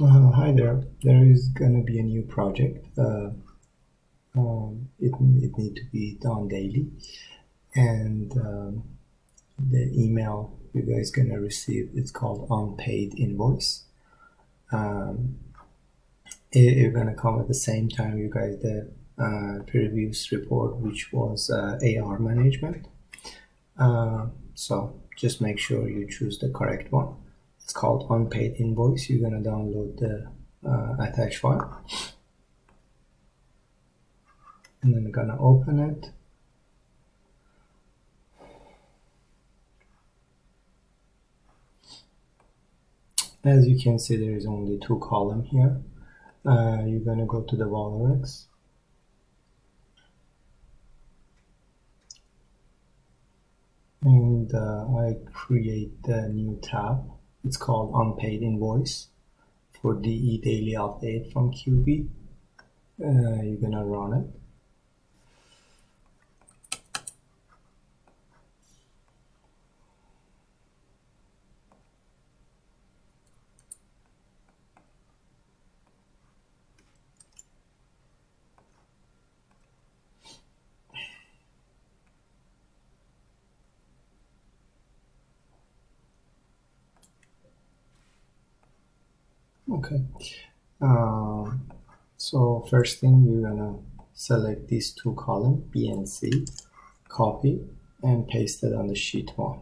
Hi there. There is gonna be a new project. It need to be done daily, and the email you guys gonna receive it's called unpaid invoice. Um, it's gonna come at the same time you guys the previous report, which was AR management. So just make sure you choose the correct one. It's called unpaid invoice. You're gonna download the attached file, and then I'm gonna open it. As you can see, there is only two columns here. You're gonna go to the Valorx, and I create the new tab. It's called Unpaid Invoice for DE Daily Update from QB. You're gonna run it. Okay. So first thing, you're gonna select these two columns, B and C, copy and paste it on the sheet one.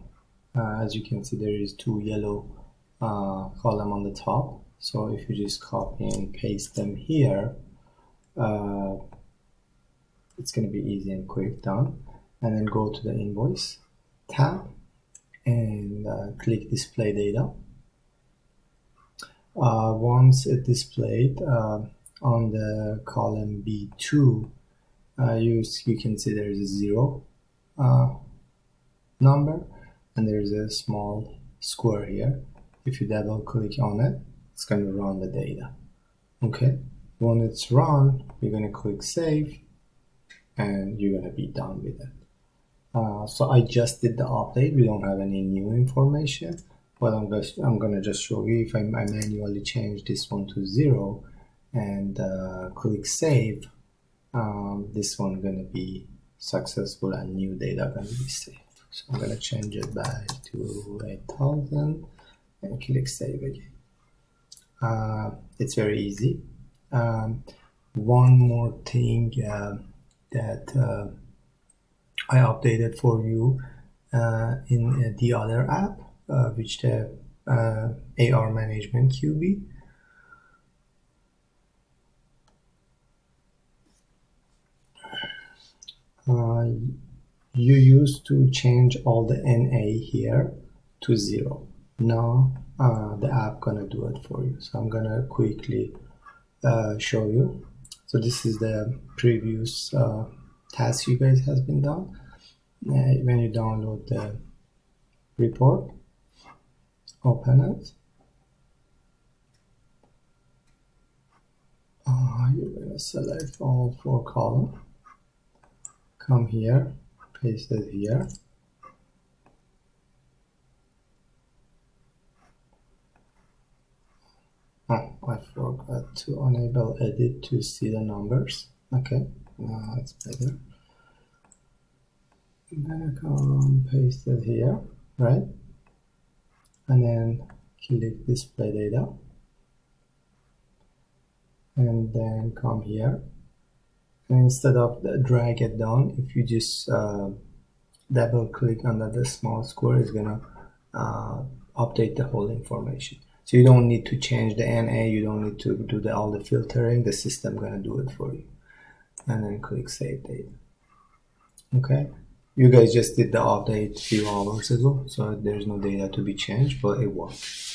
As you can see, there is two yellow column on the top. So if you just copy and paste them here, it's going to be easy and quick, done. And then go to the invoice tab and click display data. Once it displayed on the column B2, you can see there is a 0 number, and there's a small square here. If you double click on it, it's going to run the data. Okay, when it's run, you're going to click save, and you're going to be done with it. So I just did the update. We don't have any new information, but I'm going to just show you if I manually change this one to 0 and click save, this one going to be successful and new data going to be saved. So I'm going to change it back to 8000 and click save again. It's very easy. One more thing that I updated for you in the other app, which the AR Management QB. You used to change all the NA here to 0. Now the app gonna do it for you. So I'm gonna quickly show you. So this is the previous task you guys has been done. When you download the report, open it. You're gonna select all 4 columns. Come here, paste it here. I forgot to enable edit to see the numbers. Okay, now it's better. I'm gonna come paste it here, right? And then click display data. And then come here. And instead of drag it down, if you just double click under the small square, it's gonna update the whole information. So you don't need to change the NA, you don't need to do all the filtering, the system gonna do it for you. And then click save data. Okay, you guys just did the update a few hours ago, so there's no data to be changed, but it worked.